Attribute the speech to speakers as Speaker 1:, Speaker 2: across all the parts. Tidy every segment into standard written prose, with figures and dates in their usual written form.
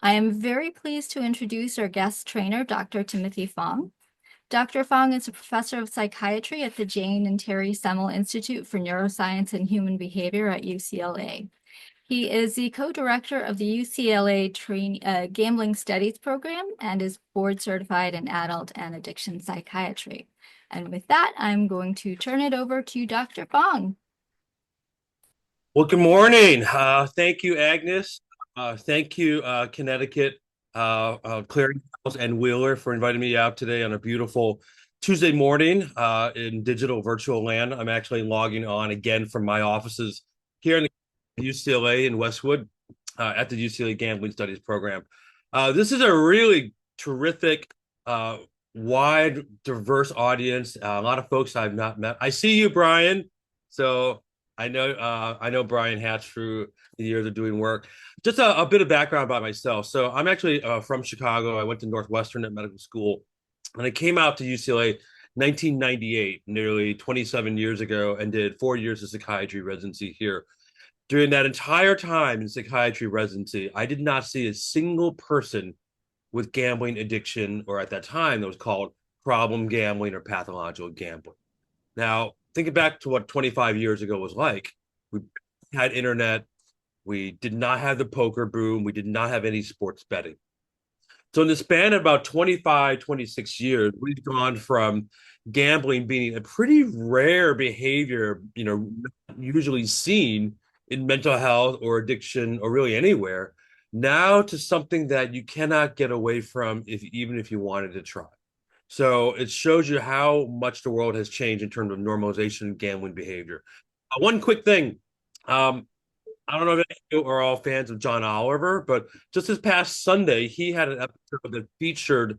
Speaker 1: I am very pleased to introduce our guest trainer, Dr. Timothy Fong. Dr. Fong is a professor of psychiatry at the Jane and Terry Semel Institute for Neuroscience and Human Behavior at UCLA. He is the co-director of the UCLA Gambling Studies Program and is board certified in adult and addiction psychiatry. And with that, I'm going to turn it over to Dr. Fong.
Speaker 2: Well, good morning. Thank you, Agnes. Thank you, Connecticut, Clearinghouse and Wheeler for inviting me out today on a beautiful Tuesday morning in digital virtual land. I'm actually logging on again from my offices here in the UCLA in Westwood at the UCLA Gambling Studies Program. This is a really terrific, wide, diverse audience. A lot of folks I've not met. I see you, Brian. So I know Brian Hatch through the years of doing work. Just a bit of background about myself. So I'm actually from Chicago. I went to Northwestern at medical school, and I came out to UCLA 1998, nearly 27 years ago, and did 4 years of psychiatry residency here. During that entire time in psychiatry residency, I did not see a single person with gambling addiction, or at that time, that was called problem gambling or pathological gambling. Now, thinking back to what 25 years ago was like, we had internet, we did not have the poker boom, we did not have any sports betting. So in the span of about 25, 26 years, we've gone from gambling being a pretty rare behavior, usually seen in mental health or addiction or really anywhere, now to something that you cannot get away from even if you wanted to try. So it shows you how much the world has changed in terms of normalization of gambling behavior. One quick thing. I don't know if you are all fans of John Oliver, but just this past Sunday, he had an episode that featured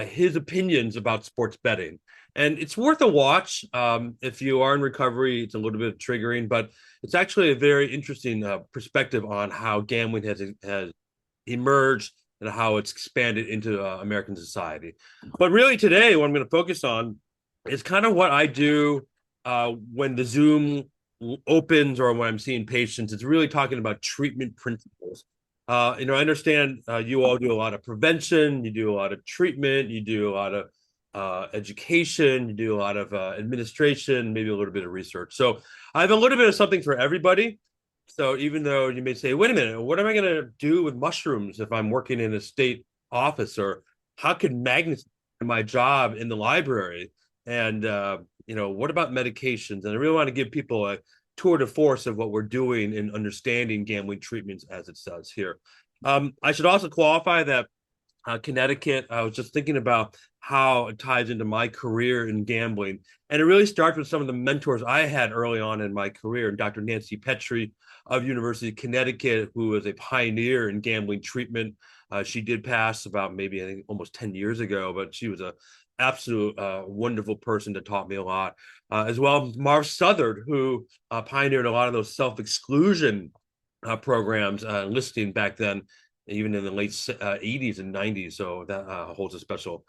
Speaker 2: his opinions about sports betting. And it's worth a watch. If you are in recovery, it's a little bit triggering, but it's actually a very interesting perspective on how gambling has emerged and how it's expanded into American society. But really, today, what I'm going to focus on is kind of what I do when the Zoom opens or when I'm seeing patients. It's really talking about treatment principles. I understand you all do a lot of prevention, you do a lot of treatment, you do a lot of education, you do a lot of administration, maybe a little bit of research. So I have a little bit of something for everybody. So even though you may say, wait a minute, what am I going to do with mushrooms if I'm working in a state office? Or how could magnets in my job in the library? And, what about medications? And I really want to give people a tour de force of what we're doing in understanding gambling treatments as it says here. I should also qualify that Connecticut, I was just thinking about how it ties into my career in gambling. And it really starts with some of the mentors I had early on in my career. Dr. Nancy Petrie of University of Connecticut, who was a pioneer in gambling treatment. She did pass about maybe, I think, almost 10 years ago, but she was a absolute wonderful person that taught me a lot. As well, Marv Southard, who pioneered a lot of those self-exclusion programs, listing back then, even in the late 80s and 90s. So that holds a special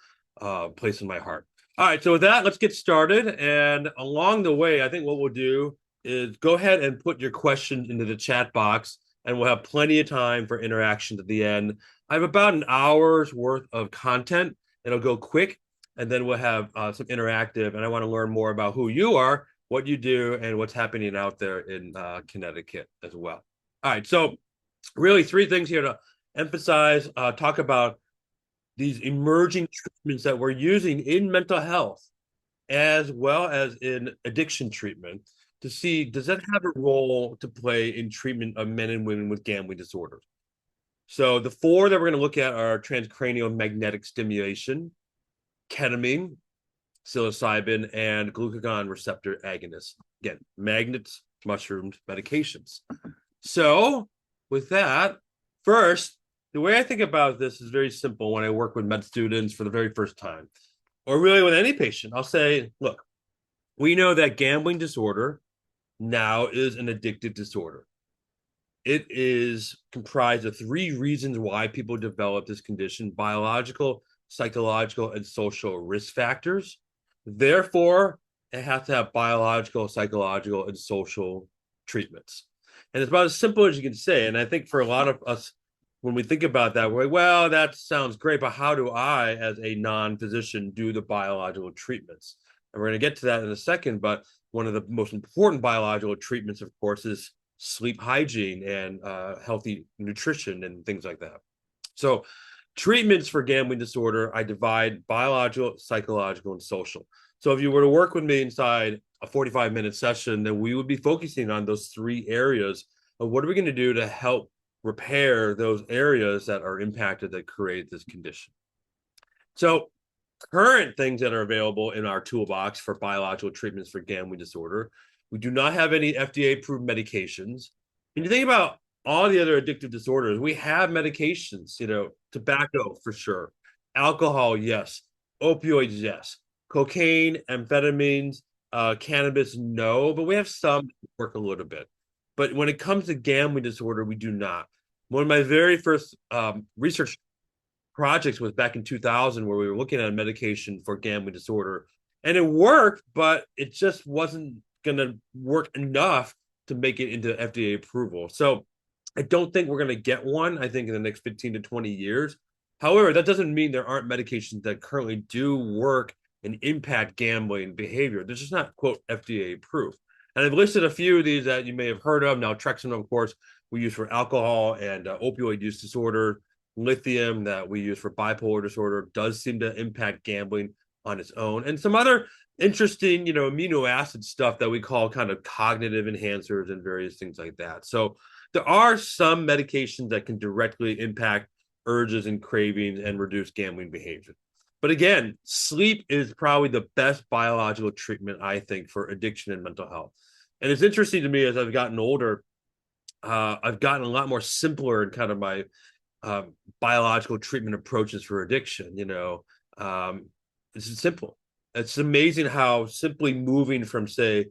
Speaker 2: place in my heart. All right, so with that, let's get started. And along the way, I think what we'll do is go ahead and put your questions into the chat box, and we'll have plenty of time for interactions at the end. I have about an hour's worth of content. It'll go quick, and then we'll have some interactive. And I want to learn more about who you are, what you do, and what's happening out there in Connecticut as well. All right, so really three things here to emphasize, talk about these emerging treatments that we're using in mental health as well as in addiction treatment to see, does that have a role to play in treatment of men and women with gambling disorders? So the four that we're going to look at are transcranial magnetic stimulation, ketamine, psilocybin, and glucagon receptor agonists. Again, magnets, mushrooms, medications. So with that, first, the way I think about this is very simple when I work with med students for the very first time, or really with any patient. I'll say, look, we know that gambling disorder now is an addictive disorder. It is comprised of three reasons why people develop this condition: biological, psychological, and social risk factors. Therefore, it has to have biological, psychological, and social treatments. And it's about as simple as you can say. And I think for a lot of us when we think about that, we're like, well, that sounds great, but how do I, as a non-physician, do the biological treatments? And we're going to get to that in a second, but one of the most important biological treatments, of course, is sleep hygiene and healthy nutrition and things like that. So treatments for gambling disorder, I divide biological, psychological, and social. So if you were to work with me inside a 45-minute session, then we would be focusing on those three areas of what are we going to do to help repair those areas that are impacted that create this condition. So current things that are available in our toolbox for biological treatments for gambling disorder, we do not have any FDA-approved medications. And you think about all the other addictive disorders, we have medications, tobacco for sure, alcohol, yes, opioids, yes, cocaine, amphetamines, cannabis, no, but we have some that work a little bit. But when it comes to gambling disorder, we do not. One of my very first research projects was back in 2000, where we were looking at a medication for gambling disorder, and it worked, but it just wasn't going to work enough to make it into FDA approval. So I don't think we're going to get one, I think, in the next 15 to 20 years. However, that doesn't mean there aren't medications that currently do work and impact gambling behavior. They're just not, quote, FDA approved. And I've listed a few of these that you may have heard of. Naltrexone, of course, we use for alcohol and opioid use disorder. Lithium that we use for bipolar disorder does seem to impact gambling on its own. And some other interesting, amino acid stuff that we call kind of cognitive enhancers and various things like that. So there are some medications that can directly impact urges and cravings and reduce gambling behavior. But again, sleep is probably the best biological treatment, I think, for addiction and mental health. And it's interesting to me as I've gotten older, I've gotten a lot more simpler in kind of my biological treatment approaches for addiction. It's simple. It's amazing how simply moving from, say,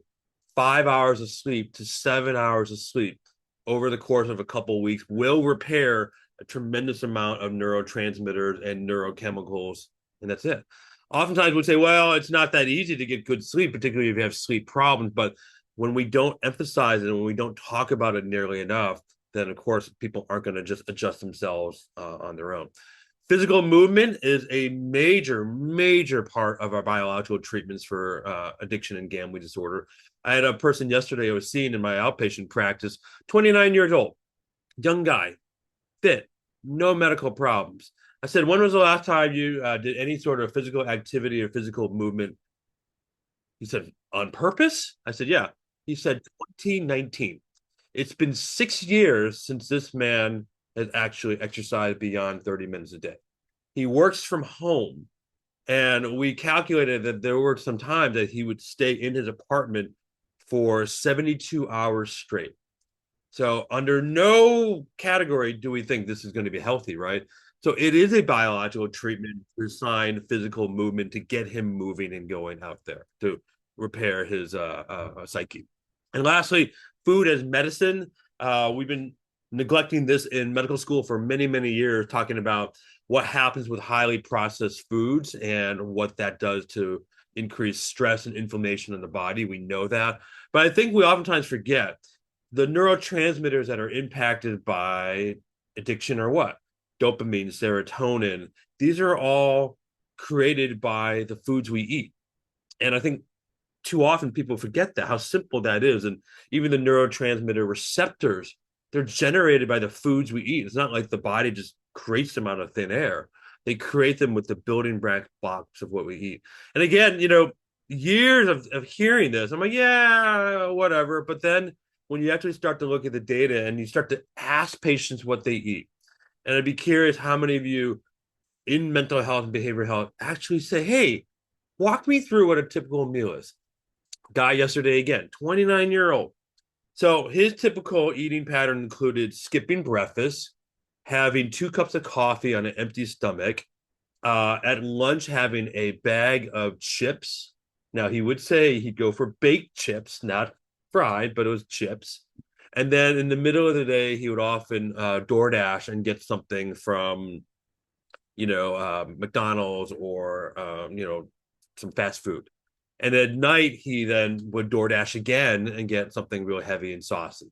Speaker 2: 5 hours of sleep to 7 hours of sleep over the course of a couple of weeks will repair a tremendous amount of neurotransmitters and neurochemicals, and that's it. Oftentimes we'd say, well, it's not that easy to get good sleep, particularly if you have sleep problems. But when we don't emphasize it and when we don't talk about it nearly enough, then of course people aren't going to just adjust themselves on their own. Physical movement is a major part of our biological treatments for addiction and gambling disorder. I had a person yesterday I was seeing in my outpatient practice, 29 years old, young guy, fit, no medical problems. I said, when was the last time you did any sort of physical activity or physical movement? He said, on purpose? I said, yeah. He said, 2019. It's been 6 years since this man has actually exercised beyond 30 minutes a day. He works from home, and we calculated that there were some times that he would stay in his apartment for 72 hours straight. So under no category do we think this is going to be healthy, right? So it is a biological treatment to assign physical movement to get him moving and going out there to repair his psyche. And lastly, food as medicine. We've been neglecting this in medical school for many years, talking about what happens with highly processed foods and what that does to increase stress and inflammation in the body. We know that. But I think we oftentimes forget the neurotransmitters that are impacted by addiction are what? Dopamine, serotonin. These are all created by the foods we eat. And I think too often people forget that, how simple that is. And even the neurotransmitter receptors, they're generated by the foods we eat. It's not like the body just creates them out of thin air. They create them with the building blocks of what we eat. And again, years of hearing this, I'm like, yeah, whatever. But then when you actually start to look at the data and you start to ask patients what they eat, and I'd be curious how many of you in mental health and behavioral health actually say, hey, walk me through what a typical meal is. Guy yesterday, again, 29-year-old. So his typical eating pattern included skipping breakfast, having 2 cups of coffee on an empty stomach, at lunch having a bag of chips. Now, he would say he'd go for baked chips, not fried, but it was chips. And then in the middle of the day, he would often DoorDash and get something from, McDonald's or, some fast food. And at night, he then would DoorDash again and get something real heavy and saucy.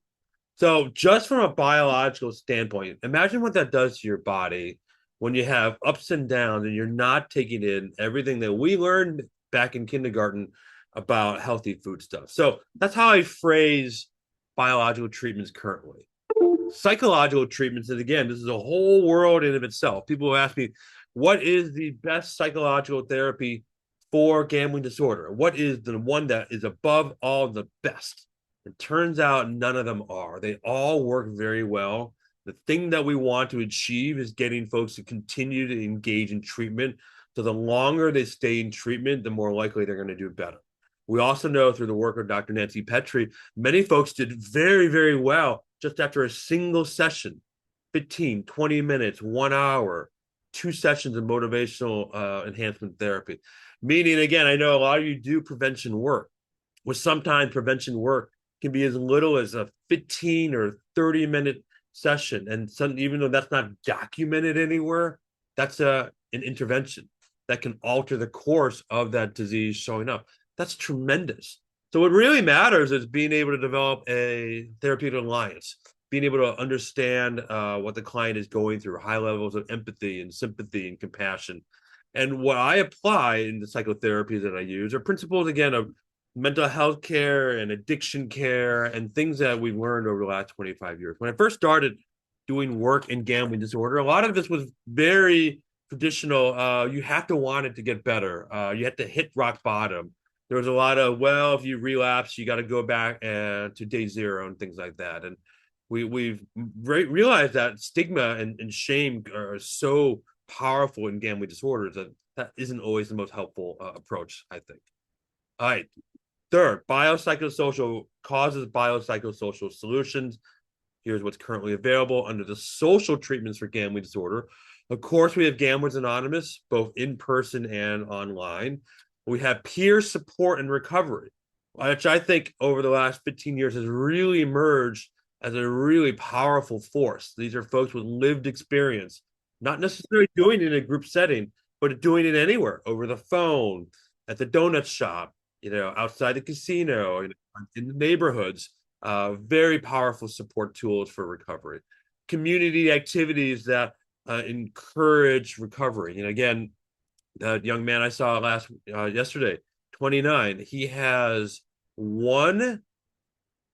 Speaker 2: So just from a biological standpoint, imagine what that does to your body when you have ups and downs and you're not taking in everything that we learned back in kindergarten about healthy food stuff. So that's how I phrase biological treatments currently. Psychological treatments, and again, this is a whole world in of itself. People ask me, what is the best psychological therapy for gambling disorder? What is the one that is above all the best? It turns out none of them are. They all work very well. The thing that we want to achieve is getting folks to continue to engage in treatment. So the longer they stay in treatment, the more likely they're going to do better. We also know through the work of Dr. Nancy Petrie, many folks did very, very well just after a single session, 15, 20 minutes, 1 hour, 2 sessions of motivational enhancement therapy. Meaning, again, I know a lot of you do prevention work. Well, sometimes prevention work can be as little as a 15 or 30-minute session. And some, even though that's not documented anywhere, that's an intervention that can alter the course of that disease showing up. That's tremendous. So what really matters is being able to develop a therapeutic alliance, being able to understand what the client is going through, high levels of empathy and sympathy and compassion. And what I apply in the psychotherapy that I use are principles, again, of mental health care and addiction care and things that we've learned over the last 25 years. When I first started doing work in gambling disorder, a lot of this was very traditional. You have to want it to get better. You have to hit rock bottom. There was a lot of, well, if you relapse, you got to go back to day zero and things like that. And we've realized that stigma and shame are so powerful in gambling disorders that isn't always the most helpful approach, I think. All right. Third, biopsychosocial causes, biopsychosocial solutions. Here's what's currently available under the social treatments for gambling disorder. Of course, we have Gamblers Anonymous, both in person and online. We have peer support and recovery, which I think over the last 15 years has really emerged as a really powerful force. These are folks with lived experience, not necessarily doing it in a group setting, but doing it anywhere, over the phone, at the donut shop, outside the casino, in the neighborhoods. Very powerful support tools for recovery. Community activities that encourage recovery. Again, that young man I saw yesterday, 29, he has one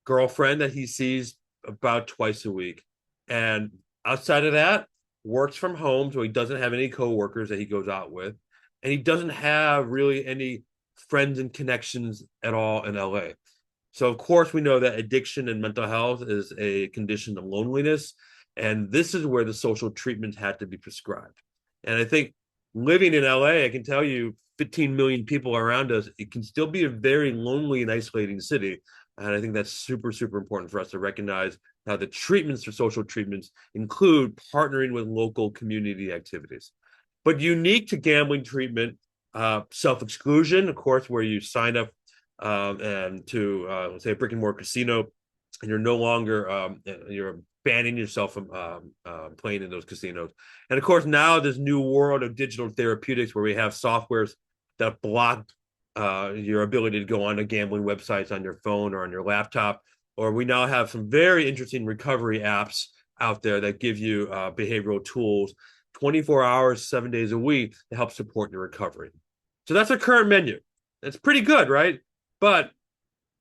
Speaker 2: girlfriend that he sees about twice a week. And outside of that, works from home, so he doesn't have any coworkers that he goes out with. And he doesn't have really any friends and connections at all in LA. So, of course, we know that addiction and mental health is a condition of loneliness. And this is where the social treatments had to be prescribed. And I think living in LA, I can tell you 15 million people around us, it can still be a very lonely and isolating city. And I think that's super, super important for us to recognize how the treatments for social treatments include partnering with local community activities. But unique to gambling treatment, self-exclusion, of course, where you sign up and to, say, a brick and mortar casino, and you're no longer, you're banning yourself from playing in those casinos. And of course, now this new world of digital therapeutics where we have softwares that block your ability to go on to gambling websites on your phone or on your laptop. Or we now have some very interesting recovery apps out there that give you behavioral tools 24 hours, 7 days a week to help support your recovery. So that's our current menu. It's pretty good, right? But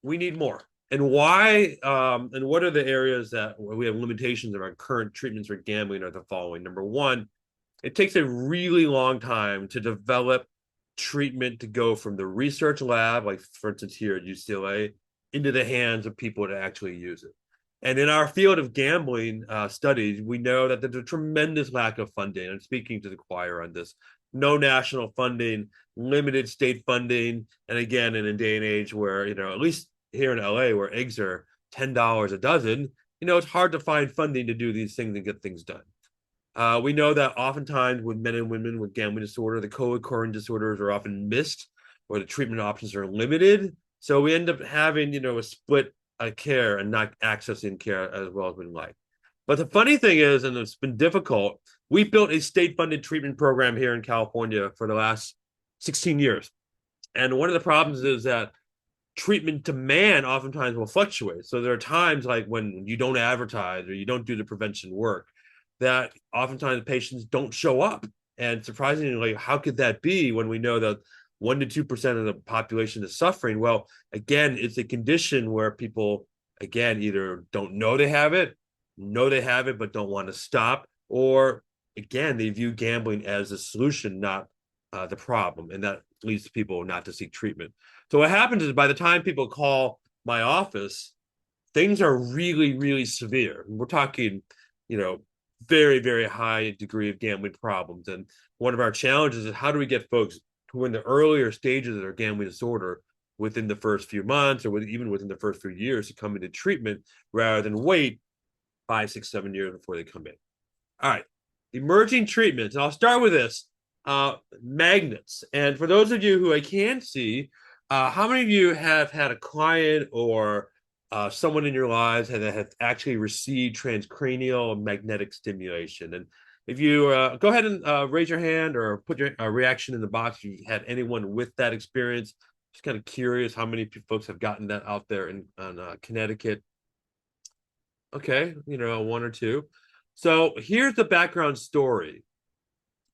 Speaker 2: we need more. And why, and what are the areas that we have limitations of our current treatments for gambling are the following. Number one, it takes a really long time to develop treatment to go from the research lab, like for instance here at UCLA, into the hands of people to actually use it. And in our field of gambling studies, we know that there's a tremendous lack of funding. I'm speaking to the choir on this. No national funding, limited state funding. And again, in a day and age where, at least here in LA, where eggs are $10 a dozen, it's hard to find funding to do these things and get things done. We know that oftentimes with men and women with gambling disorder, the co-occurring disorders are often missed or the treatment options are limited. So we end up having, a split care and not accessing care as well as we'd like. But the funny thing is, and it's been difficult, we built a state-funded treatment program here in California for the last 16 years. And one of the problems is that treatment demand oftentimes will fluctuate. So there are times like when you don't advertise or you don't do the prevention work that oftentimes patients don't show up. And surprisingly, how could that be when we know that 1 to 2% of the population is suffering? Well, again, it's a condition where people, again, either don't know they have it, but don't want to stop, or again, they view gambling as a solution, not the problem. And that leads to people not to seek treatment. So what happens is by the time people call my office, things are really, really severe. We're talking, you know, very, very high degree of gambling problems. And one of our challenges is how do we get folks who are in the earlier stages of their gambling disorder within the first few months or even within the first few years to come into treatment rather than wait 5, 6, 7 years before they come in. All right, emerging treatments. And I'll start with this, magnets. And for those of you who I can see, how many of you have had a client or someone in your lives that have actually received transcranial magnetic stimulation? And if you go ahead and raise your hand or put your reaction in the box if you had anyone with that experience. Just kind of curious how many folks have gotten that out there in Connecticut. Okay, one or two. So here's the background story.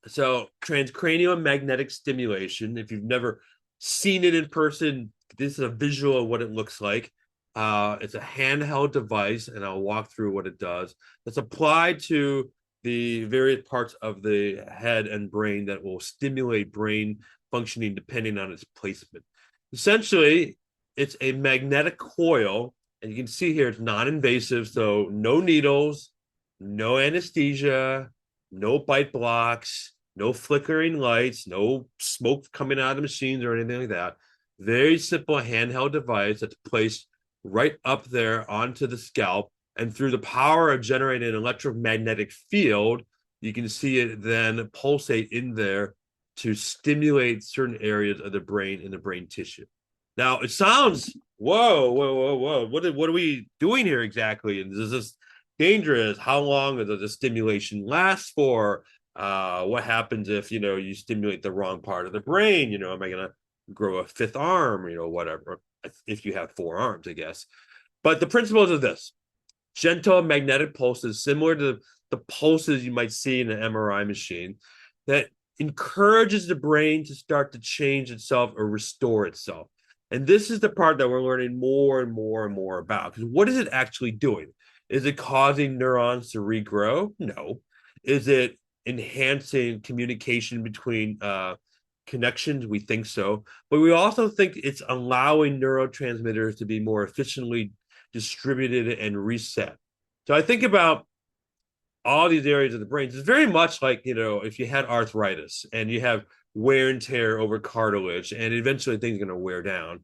Speaker 2: So transcranial magnetic stimulation, if you've never seen it in person, this is a visual of what it looks like. It's a handheld device, and I'll walk through what it does. It's applied to the various parts of the head and brain that will stimulate brain functioning depending on its placement. Essentially, it's a magnetic coil, and you can see here it's non-invasive, so no needles, no anesthesia, no bite blocks, no flickering lights, no smoke coming out of the machines or anything like that. Very simple handheld device that's placed right up there onto the scalp. And through the power of generating an electromagnetic field, you can see it then pulsate in there to stimulate certain areas of the brain and the brain tissue. Now, it sounds, whoa, whoa, whoa, whoa. What are we doing here exactly? And is this dangerous? How long does the stimulation last for? What happens if, you stimulate the wrong part of the brain? Am I going to grow a fifth arm, whatever, if you have 4 arms, I guess. But the principles of this gentle magnetic pulses, similar to the pulses you might see in an MRI machine, that encourages the brain to start to change itself or restore itself. And this is the part that we're learning more and more and more about. Because what is it actually doing? Is it causing neurons to regrow? No. Is it enhancing communication between connections? We think so. But we also think it's allowing neurotransmitters to be more efficiently distributed and reset. So I think about all these areas of the brain. It's very much like, if you had arthritis and you have wear and tear over cartilage, and eventually things are going to wear down.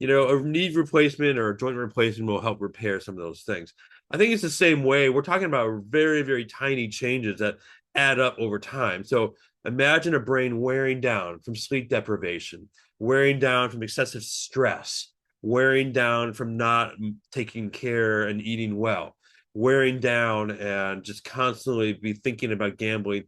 Speaker 2: A knee replacement or a joint replacement will help repair some of those things. I think it's the same way. We're talking about very, very tiny changes that add up over time. So imagine a brain wearing down from sleep deprivation, wearing down from excessive stress, wearing down from not taking care and eating well, wearing down and just constantly be thinking about gambling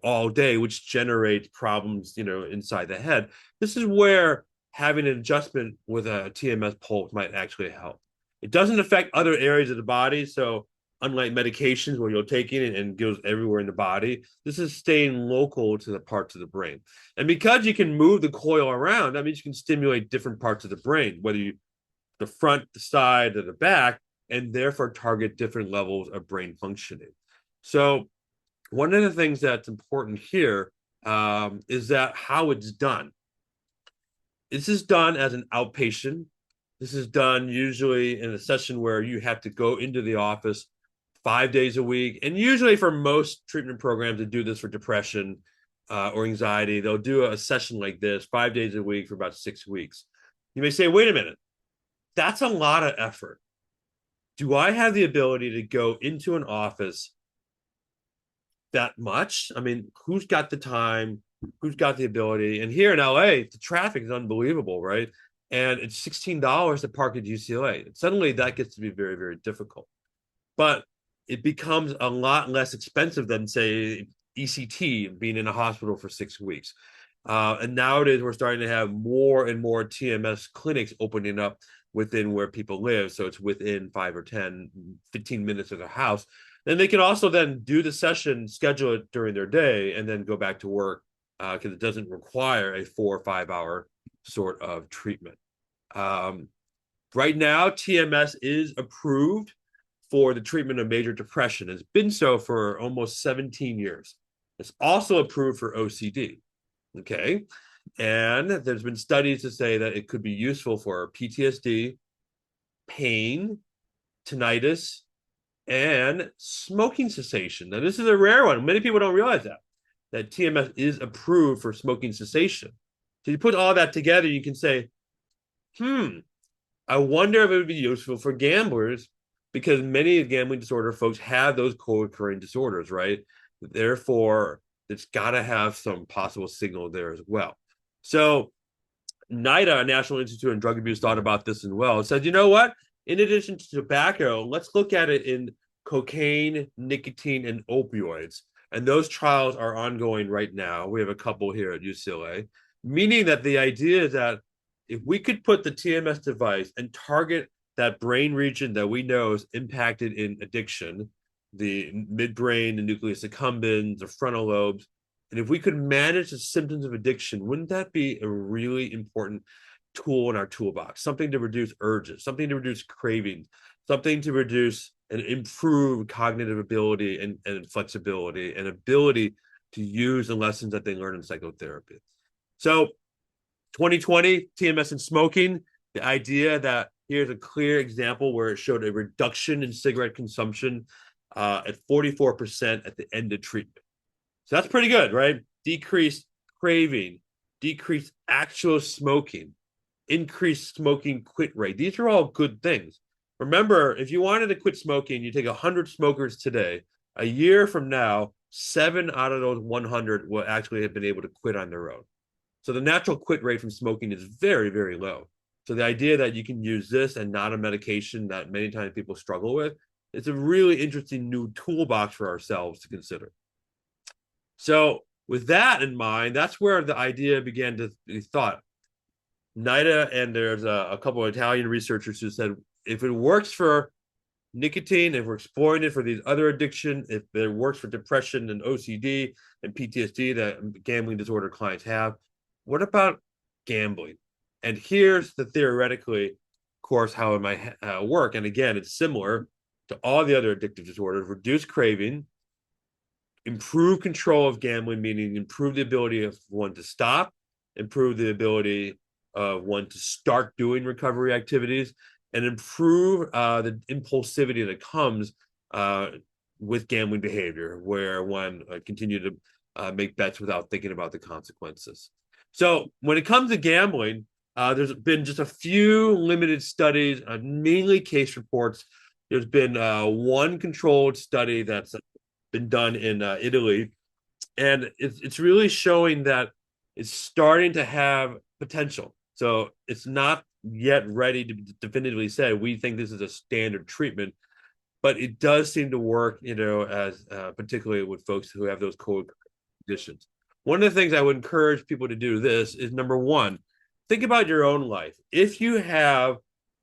Speaker 2: all day, which generates problems inside the head. This is where having an adjustment with a TMS pulse might actually help. It doesn't affect other areas of the body, so unlike medications where you'll take it and goes everywhere in the body, this is staying local to the parts of the brain. And because you can move the coil around, that means you can stimulate different parts of the brain, whether you the front, the side, or the back, and therefore target different levels of brain functioning. So one of the things that's important here is that how it's done. This is done as an outpatient. This is done usually in a session where you have to go into the office 5 days a week. And usually for most treatment programs that do this for depression or anxiety, they'll do a session like this 5 days a week for about 6 weeks. You may say, wait a minute, that's a lot of effort. Do I have the ability to go into an office that much? I mean, who's got the time? Who's got the ability? And here in LA, the traffic is unbelievable, right? And it's $16 to park at UCLA. And suddenly that gets to be very, very difficult. But it becomes a lot less expensive than, say, ECT, being in a hospital for 6 weeks. And nowadays, we're starting to have more and more TMS clinics opening up within where people live. So it's within 5 or 10, 15 minutes of their house. Then they can also then do the session, schedule it during their day, and then go back to work because it doesn't require a 4 or 5 hour sort of treatment. Um, right now, TMS is approved for the treatment of major depression. It's been so for almost 17 years. It's also approved for OCD. Okay. And there's been studies to say that it could be useful for PTSD, pain, tinnitus, and smoking cessation. Now, this is a rare one. Many people don't realize that TMS is approved for smoking cessation. So you put all that together, you can say, I wonder if it would be useful for gamblers because many gambling disorder folks have those co-occurring disorders, right? Therefore, it's got to have some possible signal there as well. So NIDA, National Institute on Drug Abuse, thought about this as well. It said, you know what? In addition to tobacco, let's look at it in cocaine, nicotine, and opioids. And those trials are ongoing right now. We have a couple here at UCLA, meaning that the idea is that if we could put the TMS device and target that brain region that we know is impacted in addiction, the midbrain, the nucleus accumbens, the frontal lobes, and if we could manage the symptoms of addiction, wouldn't that be a really important tool in our toolbox? Something to reduce urges, something to reduce cravings, something to reduce and improve cognitive ability and flexibility and ability to use the lessons that they learn in psychotherapy. So 2020, TMS and smoking, the idea that here's a clear example where it showed a reduction in cigarette consumption at 44% at the end of treatment. So that's pretty good, right? Decreased craving, decreased actual smoking, increased smoking quit rate. These are all good things. Remember, if you wanted to quit smoking, you take 100 smokers today. A year from now, 7 out of those 100 will actually have been able to quit on their own. So the natural quit rate from smoking is very, very low. So the idea that you can use this and not a medication that many times people struggle with, it's a really interesting new toolbox for ourselves to consider. So with that in mind, that's where the idea began to be thought. NIDA and there's a couple of Italian researchers who said, if it works for nicotine, if we're exploring it for these other addiction, if it works for depression and OCD and PTSD that gambling disorder clients have, what about gambling? And here's the theoretically, of course, how it might work. And again, it's similar to all the other addictive disorders: reduce craving, improve control of gambling, meaning improve the ability of one to stop, improve the ability of one to start doing recovery activities, and improve the impulsivity that comes with gambling behavior, where one continue to make bets without thinking about the consequences. So when it comes to gambling, there's been just a few limited studies, mainly case reports. There's been one controlled study that's been done in Italy, and it's really showing that it's starting to have potential. So it's not yet ready to definitively say we think this is a standard treatment, but it does seem to work, as particularly with folks who have those conditions. One of the things I would encourage people to do this is, number one, think about your own life. If you have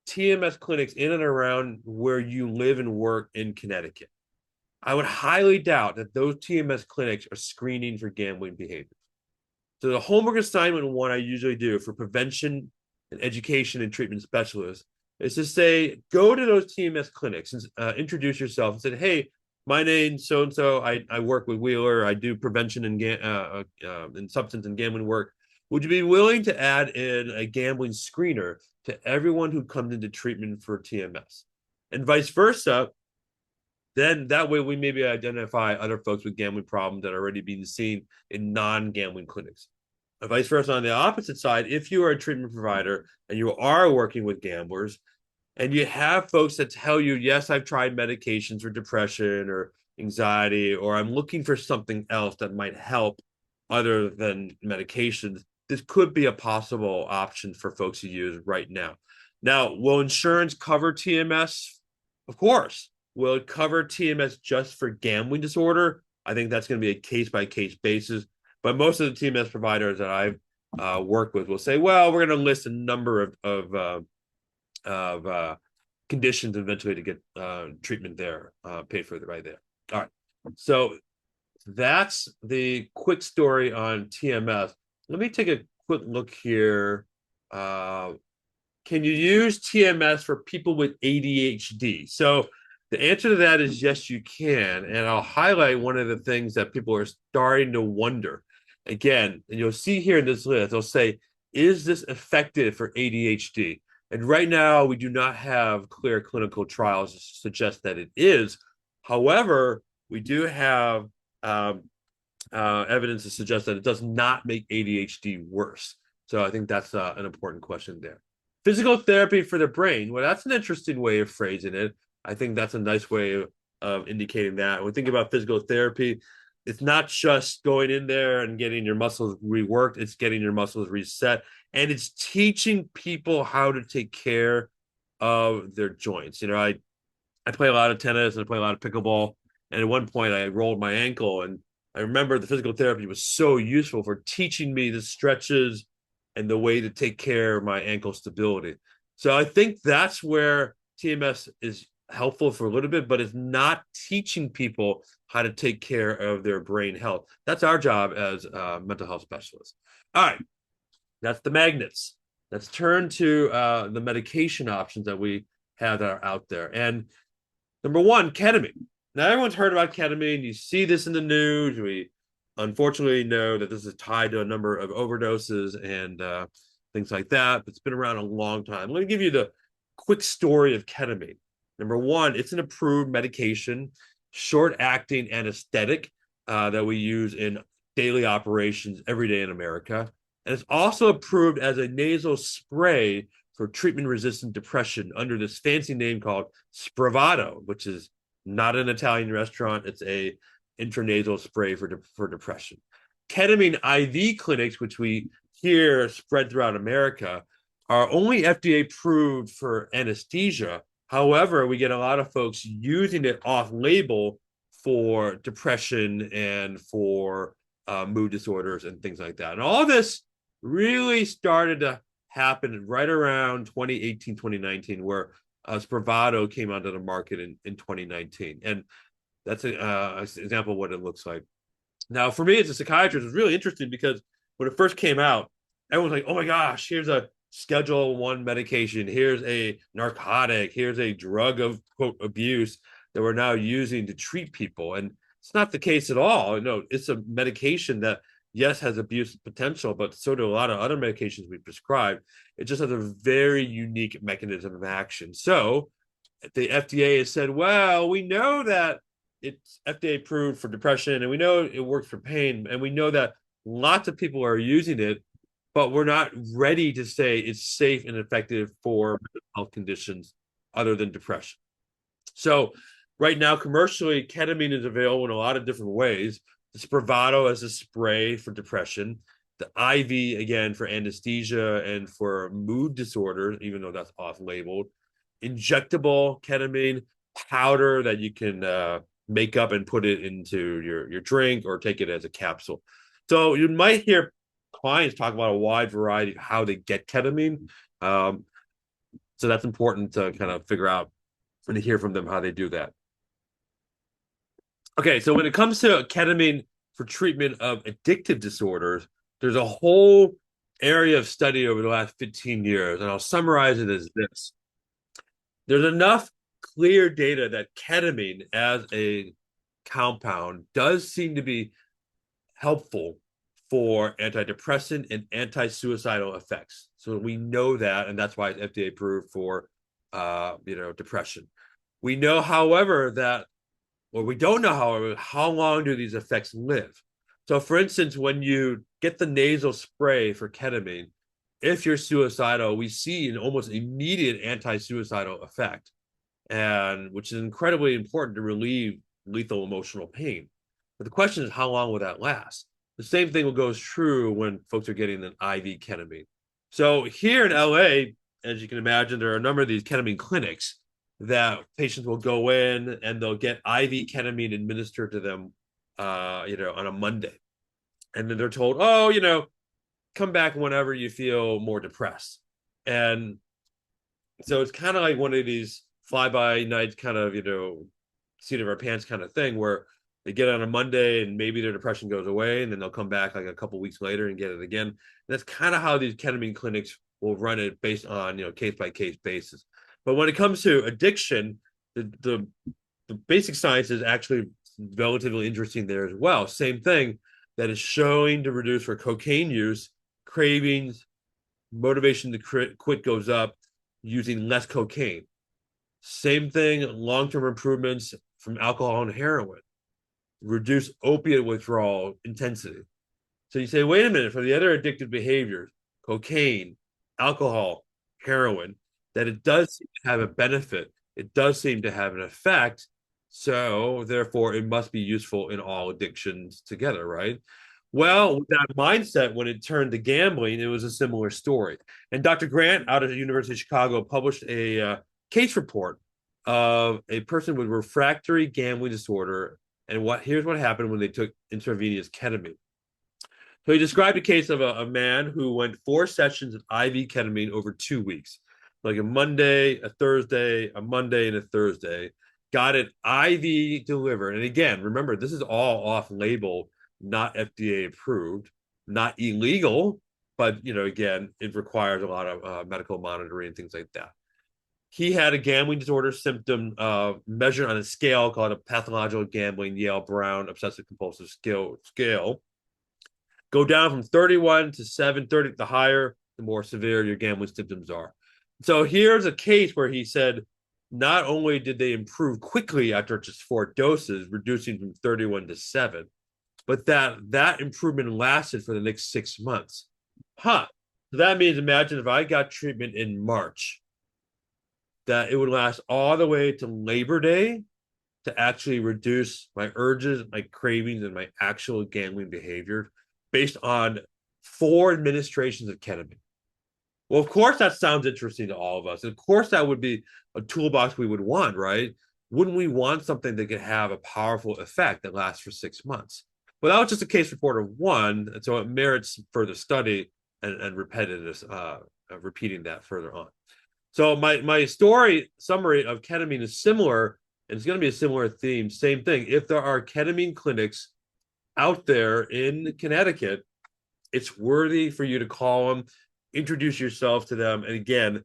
Speaker 2: TMS clinics in and around where you live and work in Connecticut, I would highly doubt that those TMS clinics are screening for gambling behavior. So the homework assignment one I usually do for prevention and education and treatment specialists is to say, go to those TMS clinics and introduce yourself and say, hey, my name's so-and-so. I work with Wheeler. I do prevention and substance and gambling work. Would you be willing to add in a gambling screener to everyone who comes into treatment for TMS? And vice versa. Then that way we maybe identify other folks with gambling problems that are already being seen in non-gambling clinics. And vice versa, on the opposite side, if you are a treatment provider and you are working with gamblers and you have folks that tell you, yes, I've tried medications for depression or anxiety, or I'm looking for something else that might help other than medications, this could be a possible option for folks to use right now. Now, will insurance cover TMS? Of course. Will it cover TMS just for gambling disorder? I think that's going to be a case-by-case basis. But most of the TMS providers that I've worked with will say, well, we're going to list a number of conditions eventually to get treatment there, paid for right there. All right. So that's the quick story on TMS. Let me take a quick look here. Can you use TMS for people with ADHD? So the answer to that is yes, you can. And I'll highlight one of the things that people are starting to wonder. Again, and you'll see here in this list, they'll say, is this effective for ADHD? And right now, we do not have clear clinical trials to suggest that it is. However, we do have evidence to suggest that it does not make ADHD worse. So I think that's an important question there. Physical therapy for the brain. Well, that's an interesting way of phrasing it. I think that's a nice way of indicating that. When we think about physical therapy, it's not just going in there and getting your muscles reworked, it's getting your muscles reset. And it's teaching people how to take care of their joints. I play a lot of tennis and I play a lot of pickleball. And at one point, I rolled my ankle. And I remember the physical therapy was so useful for teaching me the stretches and the way to take care of my ankle stability. So I think that's where TMS is helpful for a little bit, but it's not teaching people how to take care of their brain health. That's our job as mental health specialists. All right, that's the magnets. Let's turn to the medication options that we have that are out there. And number one, ketamine. Now, everyone's heard about ketamine. You see this in the news. We unfortunately know that this is tied to a number of overdoses and things like that. It's been around a long time. Let me give you the quick story of ketamine. Number one, it's an approved medication, short-acting anesthetic that we use in daily operations every day in America. And it's also approved as a nasal spray for treatment-resistant depression under this fancy name called Spravato, which is not an Italian restaurant. It's a intranasal spray for depression. Ketamine IV clinics, which we hear spread throughout America, are only FDA approved for anesthesia. However, we get a lot of folks using it off-label for depression and for mood disorders and things like that. And all this really started to happen right around 2018, 2019, where Spravato came onto the market in 2019. And that's an example of what it looks like. Now, for me as a psychiatrist, it's really interesting because when it first came out, everyone's like, oh my gosh, here's a Schedule 1 medication. Here's a narcotic. Here's a drug of, quote, abuse that we're now using to treat people. And it's not the case at all. No, it's a medication that, yes, has abuse potential, but so do a lot of other medications we prescribe. It just has a very unique mechanism of action. So the FDA has said, well, we know that it's FDA approved for depression, and we know it works for pain, and we know that lots of people are using it, but we're not ready to say it's safe and effective for mental health conditions other than depression. So right now, commercially, ketamine is available in a lot of different ways. The Spravato as a spray for depression, the IV, again, for anesthesia and for mood disorders, even though that's off-labeled, injectable ketamine powder that you can make up and put it into your drink or take it as a capsule. So you might hear clients talk about a wide variety of how they get ketamine. So that's important to kind of figure out and to hear from them how they do that. Okay, so when it comes to ketamine for treatment of addictive disorders, there's a whole area of study over the last 15 years, and I'll summarize it as this. There's enough clear data that ketamine as a compound does seem to be helpful for antidepressant and anti-suicidal effects. So we know that, and that's why it's FDA approved for depression. We know, however, that what we don't know, however, how long do these effects live? So, for instance, when you get the nasal spray for ketamine, if you're suicidal, we see an almost immediate anti-suicidal effect, and which is incredibly important to relieve lethal emotional pain. But the question is, how long will that last? The same thing goes true when folks are getting an IV ketamine. So here in LA, as you can imagine, there are a number of these ketamine clinics that patients will go in and they'll get IV ketamine administered to them, on a Monday. And then they're told, oh, come back whenever you feel more depressed. And so it's kind of like one of these fly by night kind of, seat of our pants kind of thing where they get on a Monday and maybe their depression goes away and then they'll come back like a couple weeks later and get it again. And that's kind of how these ketamine clinics will run it based on, case by case basis. But when it comes to addiction, the basic science is actually relatively interesting there as well. Same thing that is showing to reduce for cocaine use, cravings, motivation to quit goes up using less cocaine. Same thing, long-term improvements from alcohol and heroin, reduce opiate withdrawal intensity. So you say, wait a minute, for the other addictive behaviors, cocaine, alcohol, heroin, that it does seem to have a benefit. It does seem to have an effect. So therefore, it must be useful in all addictions together, right? Well, with that mindset, when it turned to gambling, it was a similar story. And Dr. Grant out of the University of Chicago published a case report of a person with refractory gambling disorder. And here's what happened when they took intravenous ketamine. So he described a case of a man who went 4 sessions of IV ketamine over 2 weeks, like a Monday, a Thursday, a Monday, and a Thursday. Got it IV delivered. And again, remember, this is all off label, not FDA approved, not illegal, but again, it requires a lot of medical monitoring and things like that. He had a gambling disorder symptom measured on a scale called a pathological gambling Yale-Brown obsessive compulsive scale. Go down from 31 to 730. The higher, the more severe your gambling symptoms are. So here's a case where he said not only did they improve quickly after just 4 doses, reducing from 31 to 7, but that improvement lasted for the next 6 months. So that means, imagine if I got treatment in March, that it would last all the way to Labor Day to actually reduce my urges, my cravings, and my actual gambling behavior based on 4 administrations of ketamine. Well, of course, that sounds interesting to all of us. Of course, that would be a toolbox we would want, right? Wouldn't we want something that could have a powerful effect that lasts for 6 months? Well, that was just a case report of one, and so it merits further study and repeating that further on. So my story summary of ketamine is similar, and it's going to be a similar theme. Same thing. If there are ketamine clinics out there in Connecticut, it's worthy for you to call them, introduce yourself to them, and again,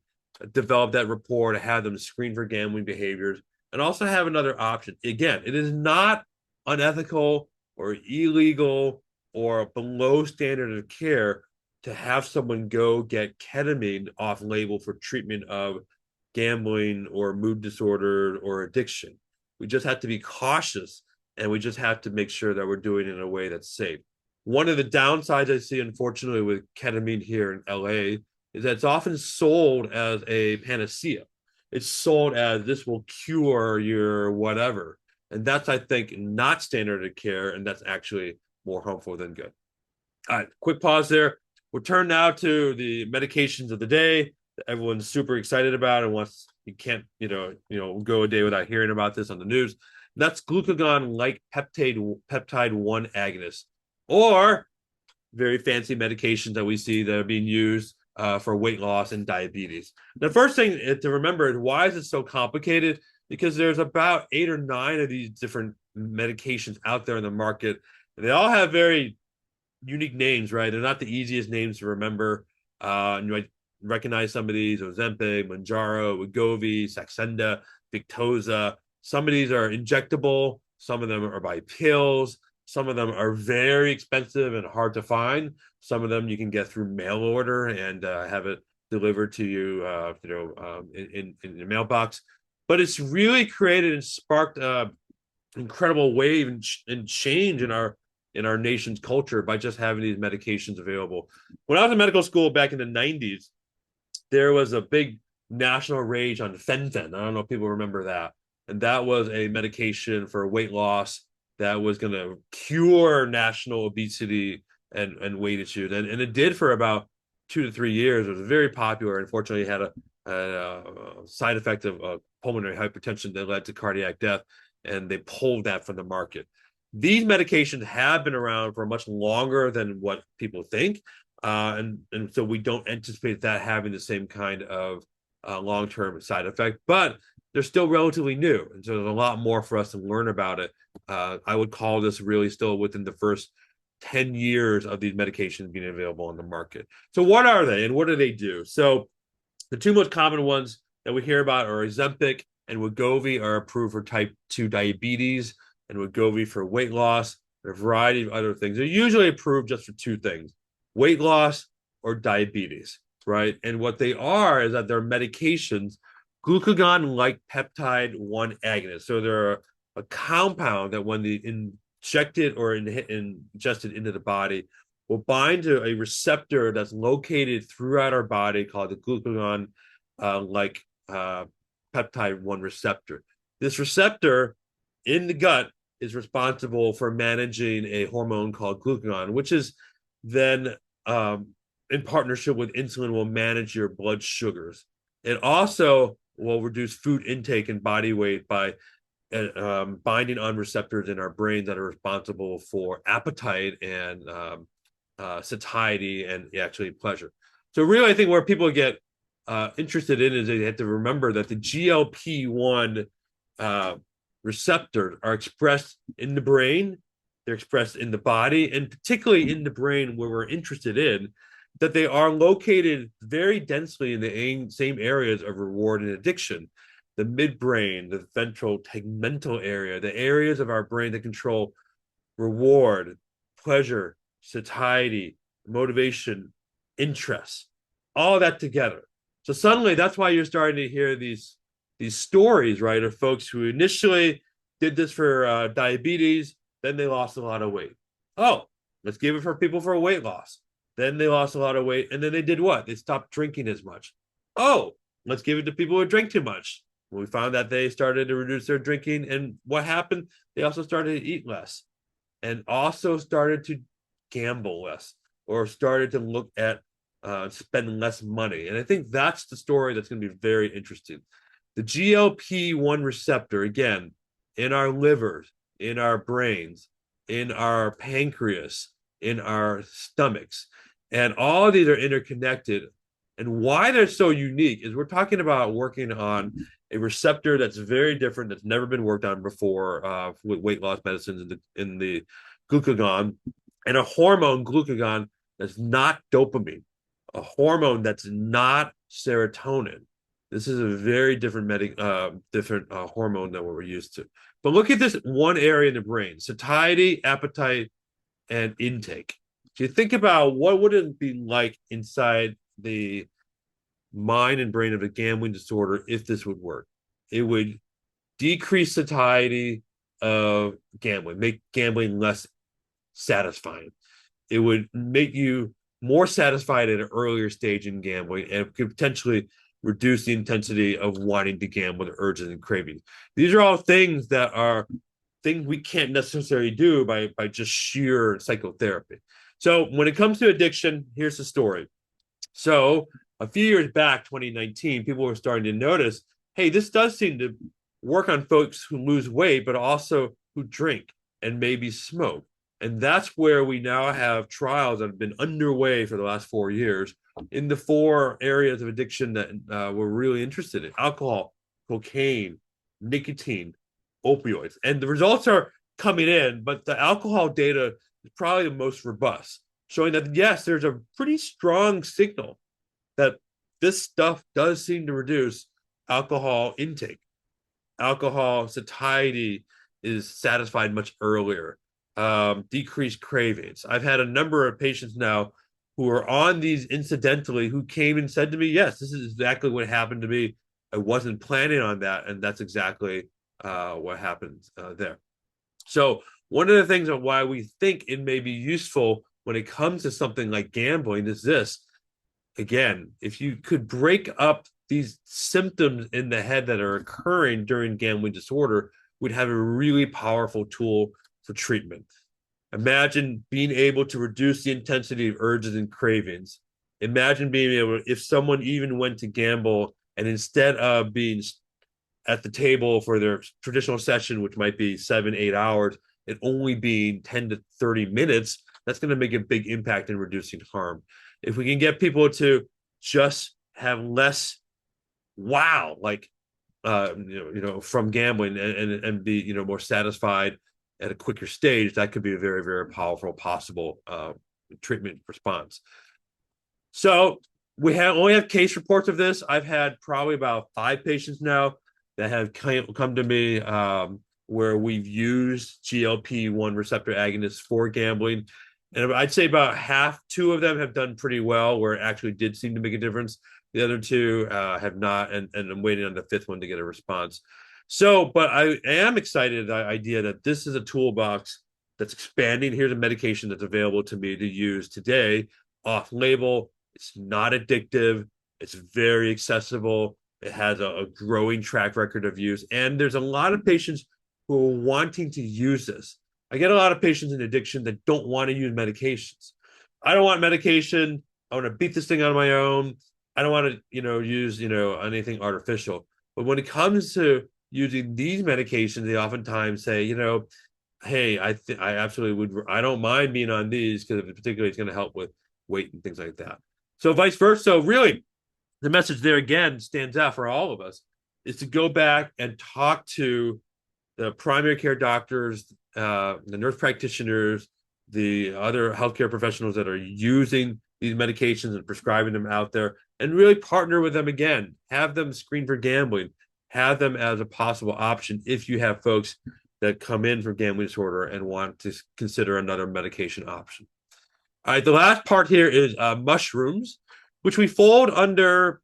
Speaker 2: develop that rapport to have them screen for gambling behaviors, and also have another option. Again, it is not unethical or illegal or below standard of care to have someone go get ketamine off label for treatment of gambling or mood disorder or addiction. We just have to be cautious, and we just have to make sure that we're doing it in a way that's safe. One of the downsides I see, unfortunately, with ketamine here in LA is that it's often sold as a panacea. It's sold as this will cure your whatever. And that's, I think, not standard of care, and that's actually more harmful than good. All right, quick pause there. We'll turn now to the medications of the day that everyone's super excited about and wants. You can't, go a day without hearing about this on the news. That's glucagon-like peptide 1 agonist, or very fancy medications that we see that are being used for weight loss and diabetes. The first thing to remember is, why is it so complicated? Because there's about 8 or 9 of these different medications out there in the market. They all have very unique names, right? They're not the easiest names to remember. You might recognize some of these: Ozempic, Mounjaro, Wegovy, Saxenda, Victoza. Some of these are injectable. Some of them are by pills. Some of them are very expensive and hard to find. Some of them you can get through mail order and have it delivered to you, in your mailbox. But it's really created and sparked incredible wave and change in our nation's culture by just having these medications available. When I was in medical school back in the 90s, there was a big national rage on fen-phen. I don't know if people remember that. And that was a medication for weight loss that was going to cure national obesity and weight issues. And it did for about 2 to 3 years. It was very popular. Unfortunately, it had a side effect of pulmonary hypertension that led to cardiac death, and they pulled that from the market. These medications have been around for much longer than what people think. And so we don't anticipate that having the same kind of long-term side effect, but they're still relatively new. And so there's a lot more for us to learn about it. I would call this really still within the first 10 years of these medications being available on the market. So what are they and what do they do? So the two most common ones that we hear about are Ozempic and Wegovy are approved for type 2 diabetes and Wegovy for weight loss. There are a variety of other things. They're usually approved just for two things, weight loss or diabetes, right? And what they are is that they're medications, glucagon-like peptide 1 agonists. So they're a compound that when they injected or ingested into the body will bind to a receptor that's located throughout our body called the glucagon like peptide 1 receptor. This receptor in the gut is responsible for managing a hormone called glucagon, which is then in partnership with insulin will manage your blood sugars. It also will reduce food intake and body weight by binding on receptors in our brain that are responsible for appetite and satiety and actually pleasure. So really, I think where people get interested in is they have to remember that the GLP-1 receptors are expressed in the brain, they're expressed in the body, and particularly in the brain where we're interested in, that they are located very densely in the same areas of reward and addiction. The midbrain, the ventral tegmental area, the areas of our brain that control reward, pleasure, satiety, motivation, interest, all that together. So suddenly that's why you're starting to hear these stories, right, of folks who initially did this for diabetes, then they lost a lot of weight. Oh, let's give it for people for weight loss. Then they lost a lot of weight, and then they did what? They stopped drinking as much. Oh, let's give it to people who drink too much. We found that they started to reduce their drinking, and what happened? They also started to eat less and also started to gamble less or started to look at spend less money. And I think that's the story that's going to be very interesting. The GLP-1 receptor, again, in our livers, in our brains, in our pancreas, in our stomachs, and all of these are interconnected. And why they're so unique is we're talking about working on a receptor that's very different, that's never been worked on before with weight loss medicines in the glucagon, and a hormone, glucagon, that's not dopamine, a hormone that's not serotonin. This is a very different hormone than what we're used to. But look at this one area in the brain: satiety, appetite, and intake. So you think about what would it be like inside the mind and brain of a gambling disorder if this would work. It would decrease satiety of gambling, make gambling less satisfying. It would make you more satisfied at an earlier stage in gambling and could potentially reduce the intensity of wanting to gamble, the urges and cravings. These are all things that are things we can't necessarily do by just sheer psychotherapy. So when it comes to addiction, here's the story. So a few years back, 2019, people were starting to notice, hey, this does seem to work on folks who lose weight, but also who drink and maybe smoke. And that's where we now have trials that have been underway for the last 4 years in the 4 areas of addiction that we're really interested in: alcohol, cocaine, nicotine, opioids. And the results are coming in, but the alcohol data is probably the most robust, showing that, yes, there's a pretty strong signal that this stuff does seem to reduce alcohol intake. Alcohol satiety is satisfied much earlier, decreased cravings. I've had a number of patients now who are on these incidentally who came and said to me, yes, this is exactly what happened to me. I wasn't planning on that. And that's exactly what happened there. So one of the things of why we think it may be useful when it comes to something like gambling is this. Again, if you could break up these symptoms in the head that are occurring during gambling disorder, we'd have a really powerful tool for treatment. Imagine being able to reduce the intensity of urges and cravings. Imagine being able, if someone even went to gamble and instead of being at the table for their traditional session, which might be 7, 8 hours, it only being 10 to 30 minutes, that's going to make a big impact in reducing harm. If we can get people to just have less wow, like from gambling and be more satisfied at a quicker stage, that could be a very, very powerful possible treatment response. So we only have case reports of this. I've had probably about 5 patients now that have come to me where we've used GLP-1 receptor agonists for gambling. And I'd say about half, 2 of them have done pretty well, where it actually did seem to make a difference. The other 2 have not, and I'm waiting on the 5th one to get a response. So, but I am excited the idea that this is a toolbox that's expanding. Here's a medication that's available to me to use today, off label. It's not addictive. It's very accessible. It has a growing track record of use. And there's a lot of patients who are wanting to use this. I get a lot of patients in addiction that don't want to use medications. I don't want medication. I want to beat this thing on my own. I don't want to, use, anything artificial. But when it comes to using these medications, they oftentimes say, hey, I absolutely would. I don't mind being on these because particularly it's going to help with weight and things like that. So vice versa. So really, the message there again stands out for all of us is to go back and talk to the primary care doctors, the nurse practitioners, the other healthcare professionals that are using these medications and prescribing them out there, and really partner with them again. Have them screen for gambling. Have them as a possible option if you have folks that come in for gambling disorder and want to consider another medication option. All right, the last part here is mushrooms, which we fold under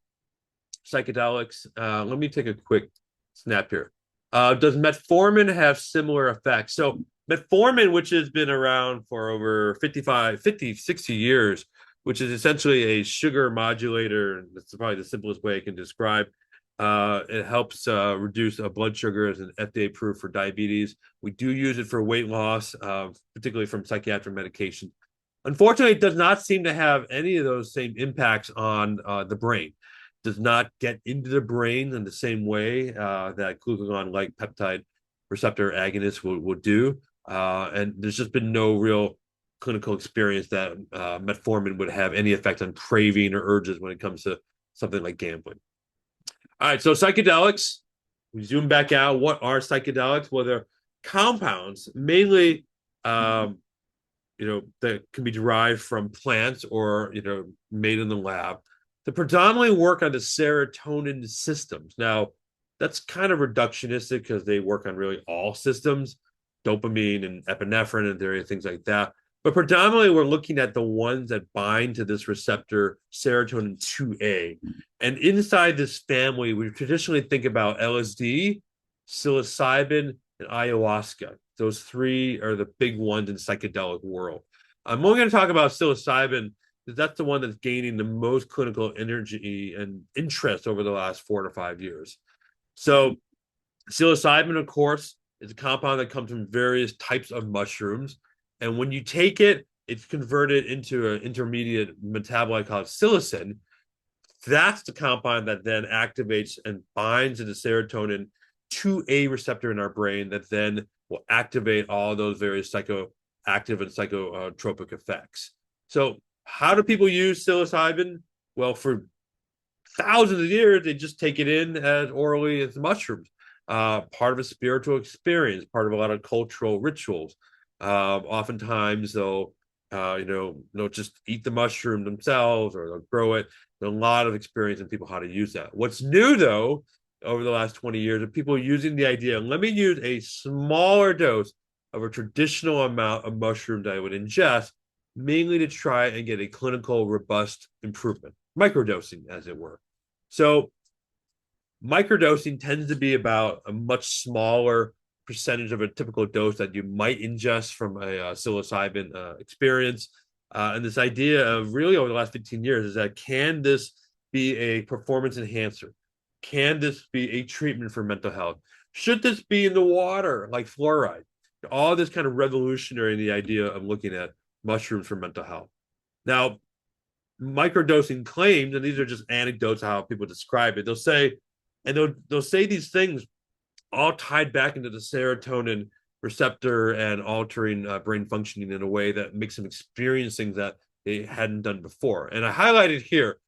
Speaker 2: psychedelics. Let me take a quick snap here. Does metformin have similar effects? So metformin, which has been around for over 60 years, which is essentially a sugar modulator. That's probably the simplest way I can describe. It helps reduce blood sugars and FDA approved for diabetes. We do use it for weight loss, particularly from psychiatric medication. Unfortunately, it does not seem to have any of those same impacts on the brain. It does not get into the brain in the same way that glucagon-like peptide receptor agonists will do. And there's just been no real clinical experience that metformin would have any effect on craving or urges when it comes to something like gambling. All right, so psychedelics, we zoom back out. What are psychedelics? Well, they're compounds, mainly that can be derived from plants or, made in the lab, that predominantly work on the serotonin systems. Now, that's kind of reductionistic because they work on really all systems, dopamine and epinephrine and various things like that. But predominantly, we're looking at the ones that bind to this receptor, serotonin 2A. And inside this family, we traditionally think about LSD, psilocybin, and ayahuasca. Those 3 are the big ones in psychedelic world. I'm only going to talk about psilocybin because that's the one that's gaining the most clinical energy and interest over the last 4 to 5 years. So psilocybin, of course, is a compound that comes from various types of mushrooms. And when you take it, it's converted into an intermediate metabolite called psilocin. That's the compound that then activates and binds to the serotonin 2A receptor in our brain that then will activate all those various psychoactive and psychotropic effects. So how do people use psilocybin? Well, for thousands of years, they just take it in as orally as mushrooms. Part of a spiritual experience, part of a lot of cultural rituals. Oftentimes they'll just eat the mushroom themselves or they'll grow it. There's a lot of experience in people how to use that. What's new though, over the last 20 years, of people using the idea, let me use a smaller dose of a traditional amount of mushroom that I would ingest, mainly to try and get a clinical robust improvement, microdosing as it were. So microdosing tends to be about a much smaller percentage of a typical dose that you might ingest from a psilocybin experience. And this idea of really over the last 15 years is that can this be a performance enhancer? Can this be a treatment for mental health? Should this be in the water like fluoride? All this kind of revolutionary in the idea of looking at mushrooms for mental health. Now, microdosing claims, and these are just anecdotes how people describe it, they'll say these things all tied back into the serotonin receptor and altering brain functioning in a way that makes them experience things that they hadn't done before. And I highlighted here,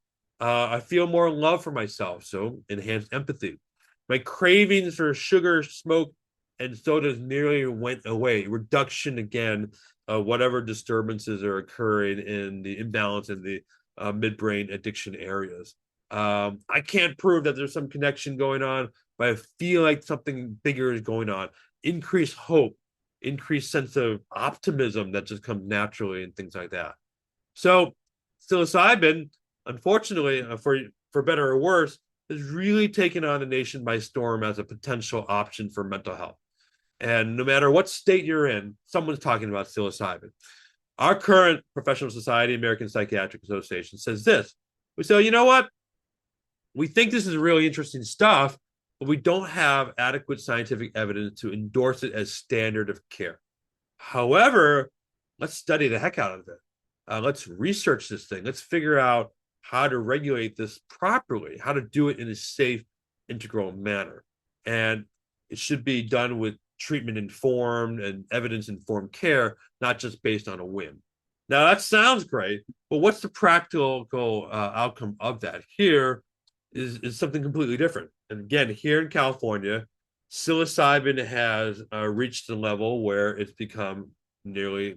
Speaker 2: I feel more love for myself, so enhanced empathy. My cravings for sugar, smoke, and sodas nearly went away. Reduction again of whatever disturbances are occurring in the imbalance in the midbrain addiction areas. I can't prove that there's some connection going on, but I feel like something bigger is going on. Increased hope, increased sense of optimism that just comes naturally and things like that. So psilocybin, unfortunately, for better or worse, has really taken on the nation by storm as a potential option for mental health. And no matter what state you're in, someone's talking about psilocybin. Our current professional society, American Psychiatric Association, says this. We say, you know what? We think this is really interesting stuff, but we don't have adequate scientific evidence to endorse it as standard of care. However, let's study the heck out of it. Let's research this thing. Let's figure out how to regulate this properly, how to do it in a safe, integral manner. And it should be done with treatment informed and evidence informed care, not just based on a whim. Now, that sounds great, but what's the practical outcome of that? Here is something completely different. And again, here in California, psilocybin has reached a level where it's become nearly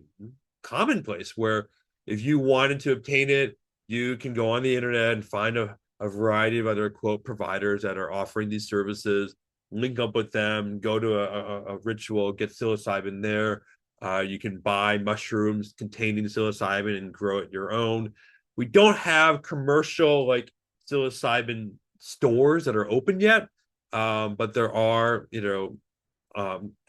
Speaker 2: commonplace, where if you wanted to obtain it, you can go on the internet and find a variety of other quote providers that are offering these services, link up with them, go to a ritual, get psilocybin there. You can buy mushrooms containing psilocybin and grow it your own. We don't have commercial like psilocybin stores that are open yet, but there are,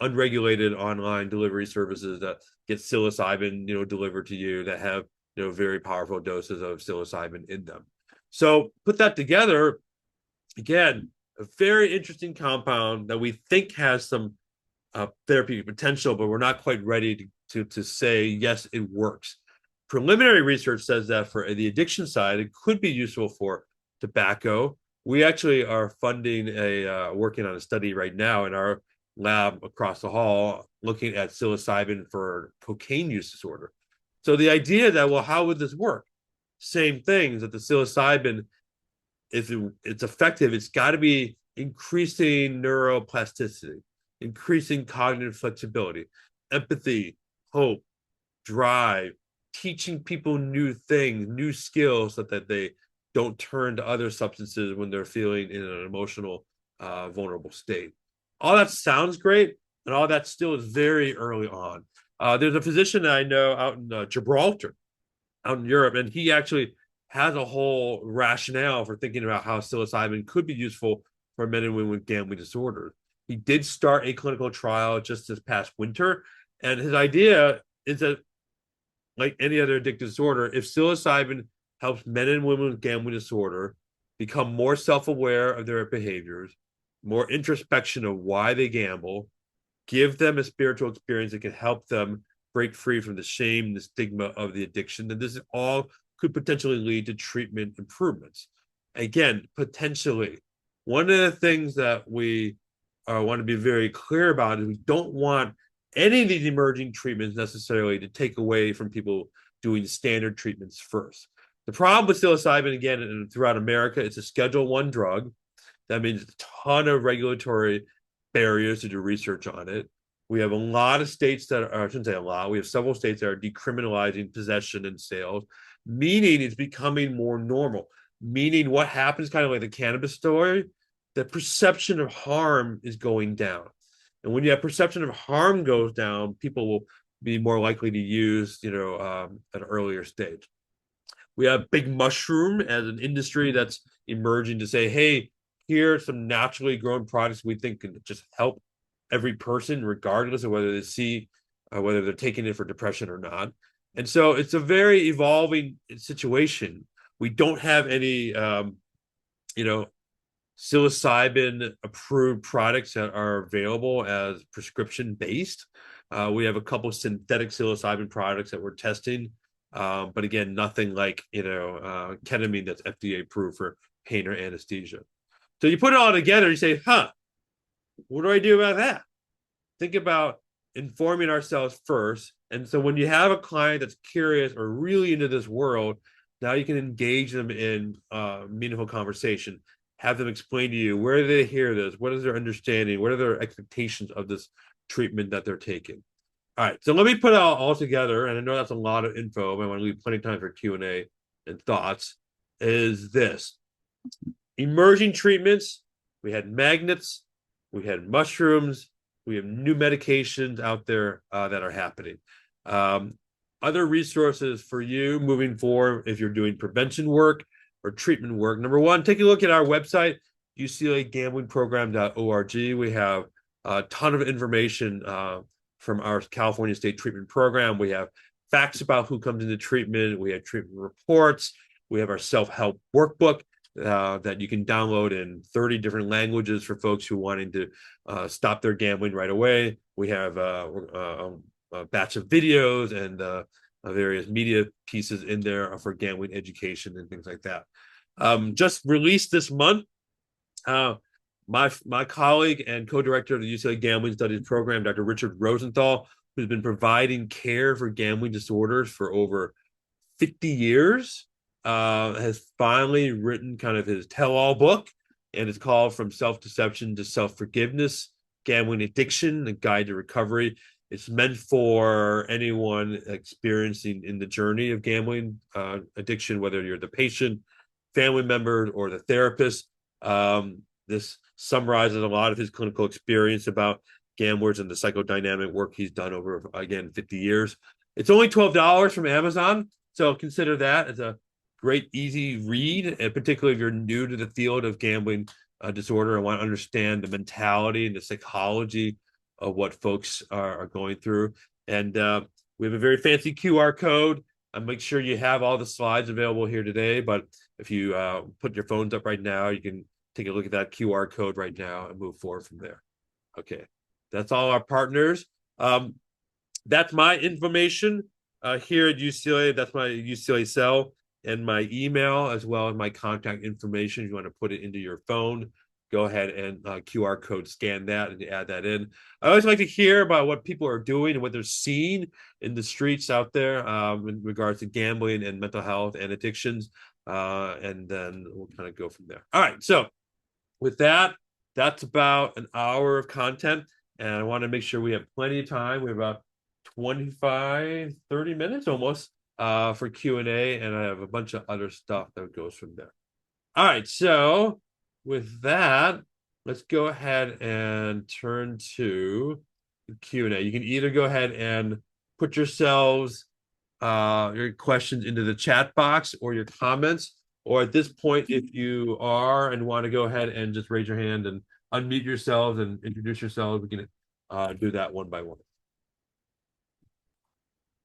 Speaker 2: unregulated online delivery services that get psilocybin, delivered to you that have, very powerful doses of psilocybin in them. So put that together, again, a very interesting compound that we think has some therapeutic potential, but we're not quite ready to say, yes, it works. Preliminary research says that for the addiction side, it could be useful for tobacco. We actually are funding working on a study right now in our lab across the hall, looking at psilocybin for cocaine use disorder. So the idea that, well, how would this work? Same thing, that the psilocybin, if it's effective, it's got to be increasing neuroplasticity, increasing cognitive flexibility, empathy, hope, drive, teaching people new things, new skills, so that they don't turn to other substances when they're feeling in an emotional, vulnerable state. All that sounds great, and all that still is very early on. There's a physician that I know out in Gibraltar, out in Europe, and he actually has a whole rationale for thinking about how psilocybin could be useful for men and women with gambling disorders. He did start a clinical trial just this past winter, and his idea is that, like any other addictive disorder, if psilocybin helps men and women with gambling disorder become more self-aware of their behaviors, more introspection of why they gamble, give them a spiritual experience that can help them break free from the shame, the stigma of the addiction, then this all could potentially lead to treatment improvements. Again, potentially. One of the things that we want to be very clear about is we don't want any of these emerging treatments necessarily to take away from people doing standard treatments first. The problem with psilocybin, again, and throughout America, it's a Schedule I drug. That means a ton of regulatory barriers to do research on it. We have a lot of states that are, I shouldn't say a lot, we have several states that are decriminalizing possession and sales, meaning it's becoming more normal. Meaning what happens, kind of like the cannabis story, the perception of harm is going down. And when you have perception of harm goes down, people will be more likely to use, at an earlier stage. We have big mushroom as an industry that's emerging to say, hey, here are some naturally grown products we think can just help every person, regardless of whether whether they're taking it for depression or not. And so it's a very evolving situation. We don't have any, psilocybin approved products that are available as prescription based. We have a couple of synthetic psilocybin products that we're testing. But again, nothing like, ketamine that's FDA approved for pain or anesthesia. So you put it all together, you say, what do I do about that? Think about informing ourselves first. And so when you have a client that's curious or really into this world, now you can engage them in meaningful conversation, have them explain to you, where do they hear this? What is their understanding? What are their expectations of this treatment that they're taking? All right, so let me put it all together, and I know that's a lot of info, but I want to leave plenty of time for Q&A and thoughts, is this. Emerging treatments, we had magnets, we had mushrooms, we have new medications out there that are happening. Other resources for you moving forward if you're doing prevention work or treatment work. Number one, take a look at our website, uclagamblingprogram.org. We have a ton of information from our California State Treatment Program. We have facts about who comes into treatment. We have treatment reports. We have our self-help workbook that you can download in 30 different languages for folks who are wanting to stop their gambling right away. We have a batch of videos and various media pieces in there for gambling education and things like that. Just released this month, my colleague and co-director of the UCLA Gambling Studies Program, Dr. Richard Rosenthal, who's been providing care for gambling disorders for over 50 years, has finally written kind of his tell-all book, and it's called From Self-Deception to Self-Forgiveness, Gambling Addiction, A Guide to Recovery. It's meant for anyone experiencing in the journey of gambling addiction, whether you're the patient, family member, or the therapist. This summarizes a lot of his clinical experience about gamblers and the psychodynamic work he's done over, again, 50 years. It's only $12 from Amazon, so consider that as a great, easy read, and particularly if you're new to the field of gambling disorder and want to understand the mentality and the psychology of what folks are going through. And we have a very fancy QR code. I'll make sure you have all the slides available here today, but if you put your phones up right now, you can take a look at that QR code right now and move forward from there. Okay, that's all our partners. That's my information here at UCLA. That's my UCLA cell and my email, as well as my contact information. If you want to put it into your phone, go ahead and QR code scan that and add that in. I always like to hear about what people are doing and what they're seeing in the streets out there in regards to gambling and mental health and addictions. And then we'll kind of go from there. All right, so with that, that's about an hour of content, and I want to make sure we have plenty of time. We have about 25, 30 minutes almost for Q&A, and I have a bunch of other stuff that goes from there. All right, so with that, let's go ahead and turn to the Q&A. You can either go ahead and put yourselves your questions into the chat box or your comments, or at this point, if you are and want to go ahead and just raise your hand and unmute yourselves and introduce yourselves, we can do that one by one.